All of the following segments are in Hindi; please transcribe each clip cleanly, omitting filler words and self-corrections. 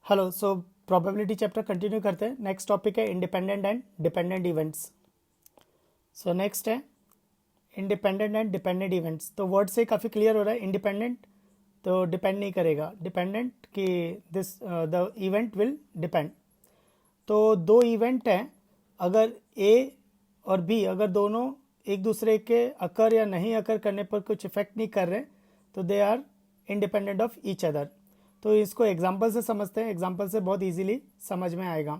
Hello. So probability chapter continue करते हैं। नेक्स्ट टॉपिक है independent and dependent events. So next है इंडिपेंडेंट एंड डिपेंडेंट इवेंट्स। तो वर्ड से काफ़ी क्लियर हो रहा है। इंडिपेंडेंट तो डिपेंड नहीं करेगा, डिपेंडेंट कि this the event will depend. तो दो इवेंट हैं, अगर ए और बी अगर दोनों एक दूसरे के अकर या नहीं अकर करने पर कुछ इफेक्ट नहीं कर रहे तो they are independent of each other. तो इसको एग्जाम्पल से समझते हैं। एग्जाम्पल से बहुत इजीली समझ में आएगा।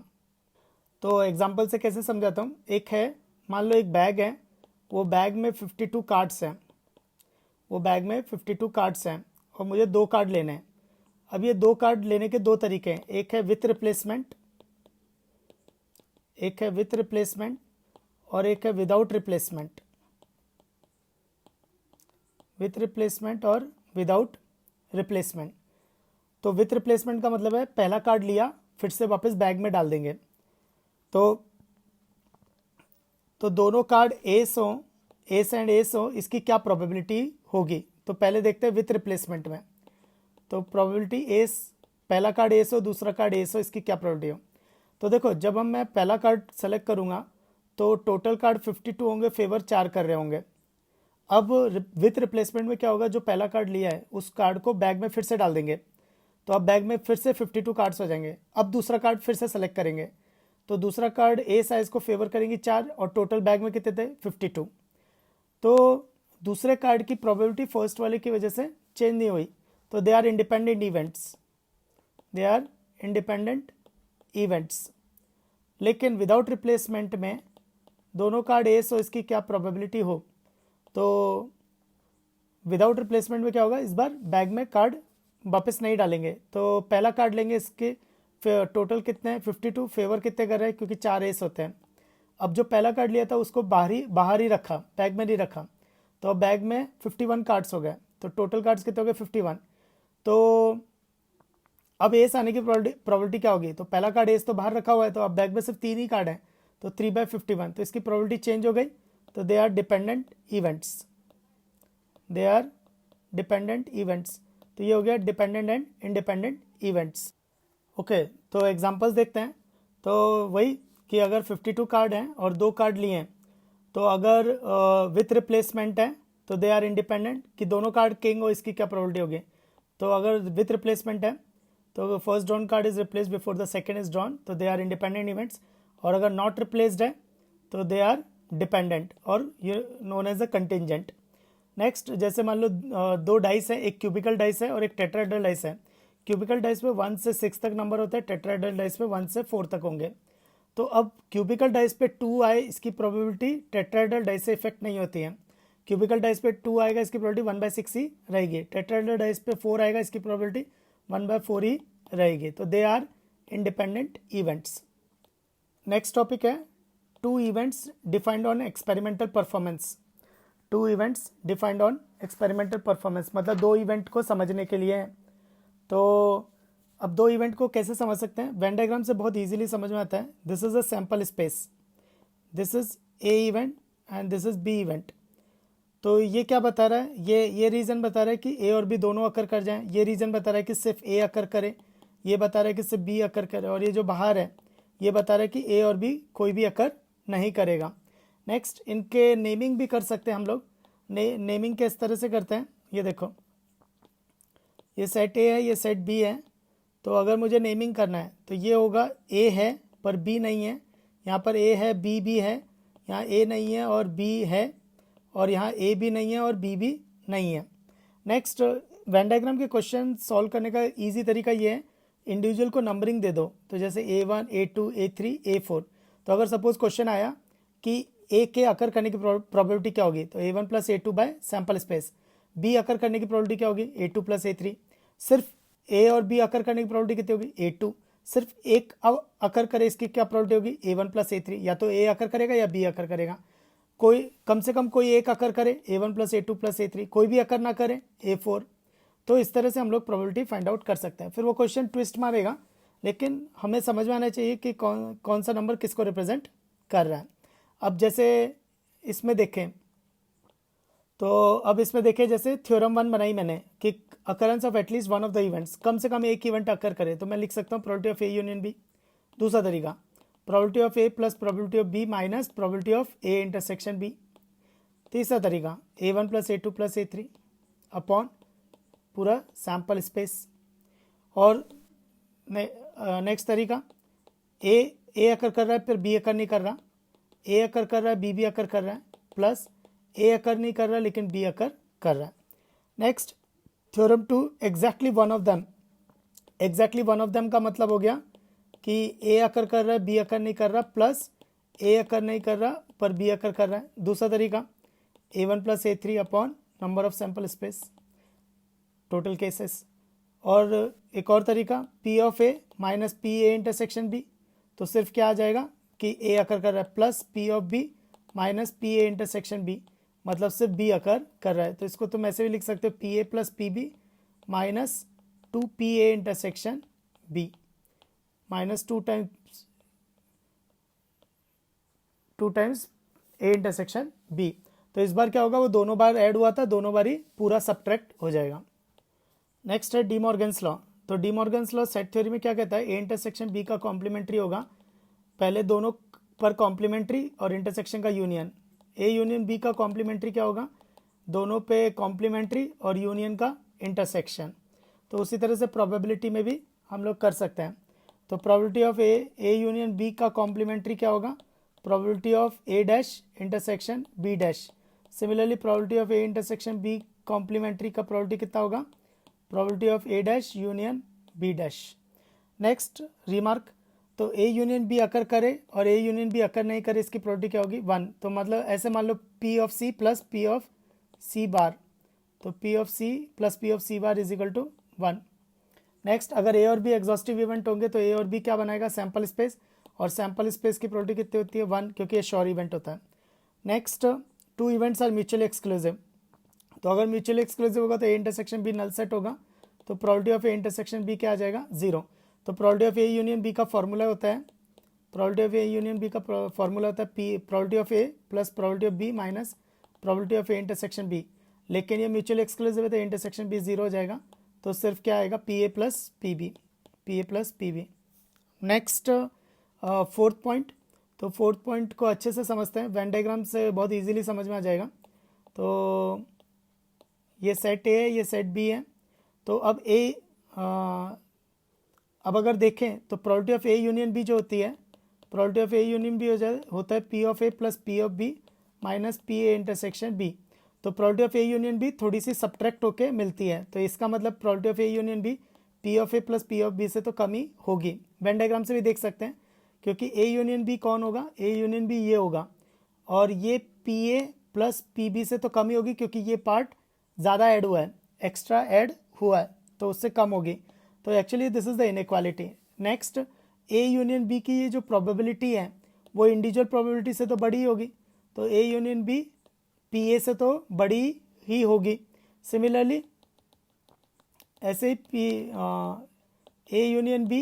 तो एग्जाम्पल से कैसे समझाता हूँ। एक है, मान लो एक बैग है, वो बैग में 52 कार्ड्स हैं। वो बैग में 52 कार्ड्स हैं और मुझे दो कार्ड लेने हैं। अब ये दो कार्ड लेने के दो तरीके हैं, एक है विथ रिप्लेसमेंट, एक है विथ रिप्लेसमेंट और एक है विदाउट रिप्लेसमेंट। विथ रिप्लेसमेंट और विदाउट रिप्लेसमेंट। तो विथ रिप्लेसमेंट का मतलब है पहला कार्ड लिया फिर से वापस बैग में डाल देंगे। तो दोनों कार्ड एस हो, एस एंड एस हो, इसकी क्या प्रोबेबिलिटी होगी। तो पहले देखते हैं विथ रिप्लेसमेंट में। तो प्रोबेबिलिटी एस, पहला कार्ड एस हो दूसरा कार्ड एस हो, इसकी क्या प्रोबेबिलिटी हो। तो देखो, जब मैं पहला कार्ड सेलेक्ट करूंगा तो टोटल कार्ड 52 होंगे, फेवर 4 कर रहे होंगे। अब विथ रिप्लेसमेंट में क्या होगा, जो पहला कार्ड लिया है उस कार्ड को बैग में फिर से डाल देंगे। तो अब बैग में फिर से 52 कार्ड्स हो जाएंगे। अब दूसरा कार्ड फिर से सेलेक्ट करेंगे तो दूसरा कार्ड ए साइज को फेवर करेंगे 4 और टोटल बैग में कितने थे 52। तो दूसरे कार्ड की प्रोबेबिलिटी फर्स्ट वाले की वजह से चेंज नहीं हुई। तो they are independent events, they are independent events. लेकिन विदाउट रिप्लेसमेंट में दोनों कार्ड ए सो इसकी क्या प्रोबेबिलिटी हो। तो विदाउट रिप्लेसमेंट में क्या होगा, इस बार बैग में कार्ड वापस नहीं डालेंगे। तो पहला कार्ड लेंगे, इसके टोटल कितने हैं 52, फेवर कितने कर रहे हैं क्योंकि 4 एस होते हैं। अब जो पहला कार्ड लिया था उसको बाहर ही रखा, बैग में नहीं रखा। तो अब बैग में 51 कार्ड्स हो गए। तो टोटल कार्ड्स कितने हो गए 51। तो अब एस आने की प्रोबेबिलिटी क्या होगी। तो पहला कार्ड एस तो बाहर रखा हुआ है, तो अब बैग में सिर्फ 3 ही कार्ड हैं, तो 3/51। तो इसकी प्रोबेबिलिटी चेंज हो गई। तो they are dependent events, they are dependent events. तो ये हो गया dependent and independent events. Okay, तो एग्जांपल्स देखते हैं। तो वही कि अगर 52 कार्ड हैं और दो कार्ड लिए हैं, तो अगर विथ रिप्लेसमेंट है तो दे आर इंडिपेंडेंट, कि दोनों कार्ड किंग हो, इसकी क्या प्रोबेबिलिटी होगी। तो अगर विथ रिप्लेसमेंट है तो first drawn card is replace before the second is drawn, तो दे आर इंडिपेंडेंट इवेंट्स। और अगर नॉट रिप्लेस्ड है तो दे आर डिपेंडेंट और ये known as a contingent. Next, जैसे मान लो दो डाइस है, एक क्यूबिकल डाइस है और एक टेट्राहेड्रल डाइस है। क्यूबिकल डाइस में 1 से 6 तक नंबर होता है, टेट्राहेड्रल डाइस में 1 से 4 तक होंगे। तो अब क्यूबिकल डाइस पे 2 आए, इसकी प्रोबेबिलिटी टेट्राहेड्रल डाइस से इफेक्ट नहीं होती है। क्यूबिकल डाइस पे 2 आएगा, इसकी प्रोबेबिलिटी 1/6 ही रहेगी। टेट्राहेड्रल डाइस पे 4 आएगा, इसकी प्रोबेबिलिटी 1/4 ही रहेगी। तो they are independent events. Next topic है two events defined on experimental performance. Two events defined on experimental performance मतलब दो इवेंट को समझने के लिए है। तो अब दो इवेंट को कैसे समझ सकते हैं, वेन डायग्राम से बहुत इजीली समझ में आता है। This is a sample space, this is A event and this is B event. तो ये क्या बता रहा है, ये रीज़न बता रहा है कि ए और बी दोनों अकर कर जाएं। ये रीज़न बता रहा है कि सिर्फ ए अकर करे। ये बता रहा है कि सिर्फ बी अकर करे। और ये जो बाहर है ये बता रहा है कि ए और बी कोई भी अकर नहीं करेगा। नेक्स्ट, इनके नेमिंग भी कर सकते हैं हम लोग। नेमिंग किस तरह से करते हैं, ये देखो, ये सेट ए है, ये सेट बी है। तो अगर मुझे नेमिंग करना है तो ये होगा ए है पर बी नहीं है, यहाँ पर ए है बी भी है, यहाँ ए नहीं है और बी है, और यहाँ ए भी नहीं है और बी भी नहीं है। नेक्स्ट, वेन डायग्राम के क्वेश्चन सॉल्व करने का इजी तरीका ये है, इंडिविजुअल को नंबरिंग दे दो। तो जैसे A1, A2, A3, A4। तो अगर सपोज क्वेश्चन आया कि ए के अकर करने की प्रोबेबिलिटी क्या होगी, तो A1 + A2 by sample space. B occur करने की प्रोबेबिलिटी क्या होगी, A2 + A3। सिर्फ ए और बी अकर करने की प्रोबेबिलिटी कितनी होगी, A2। सिर्फ एक अकर करे, इसकी क्या प्रोबेबिलिटी होगी, A1 + A3। या तो ए अकर करेगा या बी अकर करेगा। कोई कम से कम कोई एक अकर करे, A1 + A2 + A3। कोई भी अकर ना करे, A4। तो इस तरह से हम लोग प्रोबेबिलिटी फाइंड आउट कर सकते हैं। फिर वो क्वेश्चन ट्विस्ट मारेगा, लेकिन हमें समझ में आना चाहिए कि कौन सा नंबर किसको रिप्रेजेंट कर रहा है। अब जैसे इसमें देखें तो अब इसमें देखिए जैसे थ्योरम 1 बनाई मैंने कि occurrence of at least one of the events, कम से कम एक इवेंट अकर करे, तो मैं लिख सकता हूँ probability of A union B. दूसरा तरीका probability of A plus probability of B minus probability of A intersection B. तीसरा तरीका A1 plus A2 plus A3 upon पूरा सैम्पल स्पेस। और नेक्स्ट तरीका ए अकर कर रहा है फिर बी अकर नहीं कर रहा, ए अकर कर रहा है बी भी अकर कर रहा है, प्लस ए अकर नहीं कर रहा लेकिन बी अकर कर रहा है। Next theorem 2 exactly one of them. Exactly one of them का मतलब हो गया कि ए अकर कर रहा है बी अकर नहीं कर रहा, प्लस ए अकर नहीं कर रहा पर बी अकर कर रहा है। दूसरा तरीका A1 plus A3 upon number of sample space total cases. और एक और तरीका P of A minus P A intersection B, तो सिर्फ क्या आ जाएगा कि A अकर कर रहा है plus P of B minus P A intersection B, मतलब सिर्फ B अकर कर रहा है। तो इसको तुम ऐसे भी लिख सकते हो P A plus P B minus 2 PA intersection B minus 2 times A intersection B। तो इस बार क्या होगा, वो दोनों बार ऐड हुआ था, दोनों बार ही पूरा सब्ट्रैक्ट हो जाएगा। नेक्स्ट है डी मॉर्गन्स लॉ। तो D Morgan's law set theory में क्या कहता है, ए इंटरसेक्शन बी का कॉम्प्लीमेंट्री होगा, पहले दोनों पर कॉम्प्लीमेंट्री और इंटरसेक्शन का यूनियन। ए यूनियन बी का कॉम्प्लीमेंट्री क्या होगा, दोनों पे कॉम्प्लीमेंट्री और यूनियन का इंटरसेक्शन। तो उसी तरह से प्रोबेबिलिटी में भी हम लोग कर सकते हैं। तो probability of A union B का कॉम्प्लीमेंट्री क्या होगा, probability of A dash intersection B dash. Similarly probability of A intersection B complementary का प्रोबेबिलिटी कितना होगा, probability of A dash union B dash. Next remark, तो ए यूनियन बी अकर करे और ए यूनियन बी अकर नहीं करे, इसकी प्रोबेबिलिटी क्या होगी 1। तो मतलब ऐसे मान लो P of C plus P of C bar, तो P of C plus P of C bar is equal to 1। Next अगर ए और बी एग्जॉस्टिव इवेंट होंगे तो ए और बी क्या बनाएगा, सैम्पल स्पेस, और सैम्पल स्पेस की प्रोबेबिलिटी कितनी होती है 1, क्योंकि ये श्योर इवेंट होता है। Next 2 events are mutually exclusive. तो अगर म्यूचुअली एक्सक्लूसिव होगा तो A intersection B null set होगा, तो probability of A intersection B क्या आ जाएगा 0। तो probability of A union B का फॉर्मूला होता है, probability of A union B का फॉर्मूला होता है P probability of A plus probability of B minus probability of A intersection B. लेकिन ये म्यूचुअली एक्सक्लूसिव है तो इंटरसेक्शन बी 0 हो जाएगा, तो सिर्फ क्या आएगा P A plus P B, P A plus P B. Next fourth point, तो फोर्थ पॉइंट को अच्छे से समझते हैं, वेन डायग्राम से बहुत इजीली समझ में आ जाएगा। तो ये सेट ए है, ये सेट बी है। तो अब अब अगर देखें तो probability of A union B जो होती है, probability of A union B होता है P of A plus P of B minus P A intersection B. तो probability of A union B थोड़ी सी सब्ट्रैक्ट होके मिलती है, तो इसका मतलब probability of A union B P of A plus P of B से तो कम ही होगी। वेन डायग्राम से भी देख सकते हैं, क्योंकि ए यूनियन बी कौन होगा, ए यूनियन बी ये होगा, और ये P A plus P B से तो कम ही होगी, क्योंकि ये पार्ट ज़्यादा ऐड हुआ है, एक्स्ट्रा ऐड हुआ है, तो उससे कम होगी। तो actually this is the inequality. Next A union B की ये जो प्रोबेबिलिटी है वो इंडिविजुअल प्रोबेबिलिटी से तो बड़ी होगी, तो A union B P A से तो बड़ी ही होगी। सिमिलरली ऐसे ही P A union B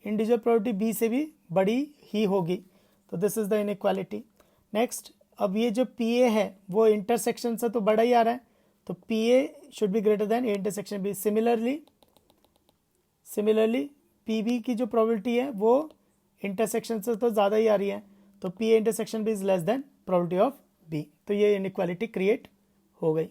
individual probability B से भी बड़ी ही होगी, तो this is the inequality. Next अब ये जो पी ए है वो इंटरसेक्शन से तो बड़ा ही आ रहा है, तो P A should be greater than A intersection B. Similarly P B की जो प्रोबेबिलिटी है वो इंटरसेक्शन से तो ज़्यादा ही आ रही है, तो P A intersection B is less than probability of B. तो ये इनइक्वालिटी क्रिएट हो गई।